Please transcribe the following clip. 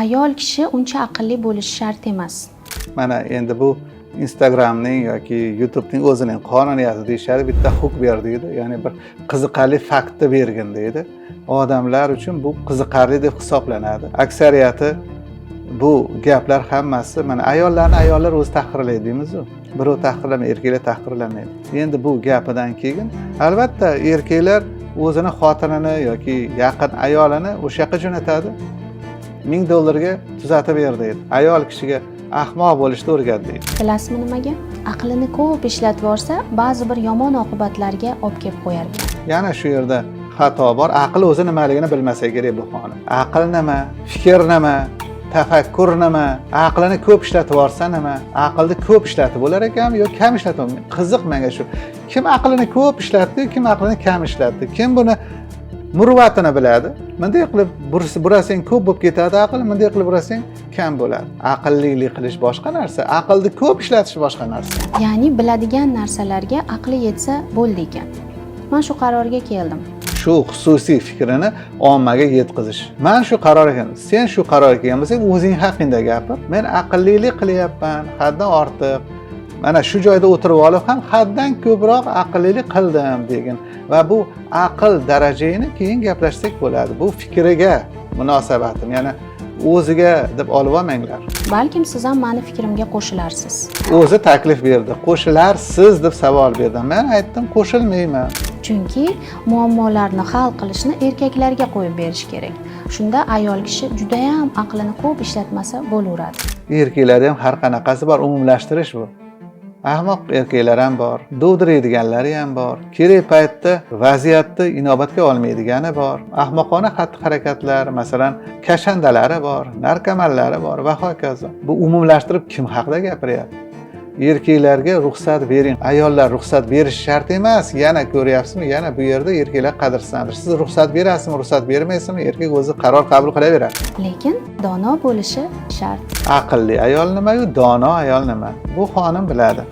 ayol kishi uncha aqlli bo'lishi shart emas. Mana endi bu Instagramning yoki YouTubening o'zining qonuniyati deyishadi, bitta huk berdi edi. Ya'ni bir qiziqarli faktni bergin deydi. Odamlar uchun bu qiziqarli deb hisoblanadi. Aksariyati bu gaplar hammasi mana ayollar o'zi tahqirlaydi deymiz-ku. Birov tahqirlamaydi, erkaklar tahqirlamaydi. Endi bu gapidan keyin albatta erkaklar o'zini xotinini yoki yaqin ayolini o'sha yoqqa jo'natadi. $1000 ga tuzatib ber deydi. Ayol kishiga ahmoq bo'lishni o'rgat deydi. Bilasizmi nimaga? Aqlini ko'p ishlatib borsa, ba'zi bir yomon oqibatlarga olib kelib qo'yar ekan. Yana shu yerda xato bor. Aql o'zi nimaligini bilmasa kerak bu xonim. Aql nima? Fikr nima? Tafakkur nima? Aqlini ko'p ishlatib borsa nima? Aqlni ko'p ishlatib bo'lar ekanmi yoki kam ishlatib? Qiziq menga shu. Kim aqlini ko'p ishlatdi, kim aqlini kam ishlatdi? Kim buni muruvvatini biladi? Bunday qilib burasang ko'p bo'lib ketadi aql, bunday qilib burasang kam bo'ladi. Aqllilik qilish boshqa narsa, aqlni ko'p ishlatish boshqa narsa. Ya'ni biladigan narsalarga aqli yetsa bo'ldi ekan. Men shu qarorga keldim. Shu xususiy fikrini ommaga yetkazish. Men shu qarorga keldim. Sen shu qarorga kelgan bo'lsang, o'zing haqingda gapir. Men aqllilik qilyapman, haddan ortiq. Mana shu joyda o'tirib olib ham haddan ko'proq aqllilik qildim degin va bu aql darajasini keyin gaplashsak bo'ladi. Bu fikriga munosabatim, ya'ni o'ziga deb olib olmanglar. Balkim siz ham meni fikrimga qo'shilarsiz. O'zi taklif berdi. Qo'shilarsiz deb savol berdim. Men aytdim qo'shilmayman. Chunki muammolarni hal qilishni erkaklarga qo'yib berish kerak. Shunda ayol kishi juda ham aqlini ko'p ishlatmasa bo'laveradi. Erkaklarda ham har qanaqasi bor, umumlashtirish bu. Ahmoq erkaklar ham bor, dovdiraydiganlari ham bor. Kerak paytda vaziyatni inobatga olmaydigani bor. Ahmoqona xatti-harakatlar, masalan, kashandalari bor, narkomanlari bor va hokazo. Bu umumlashtirib kim haqida gapiryapti? Erkaklarga ruxsat bering. Ayollar ruxsat berish shart emas. Yana ko'ryapsizmi? Yana bu yerda erkaklar qadrsizlandir. Siz ruxsat berasizmi, ruxsat bermaysizmi? Erkak o'zi qaror qabul qilaveradi. Lekin dono bo'lishi shart. Aqlli ayol nima-yu, dono ayol nima? Bu xonim biladi.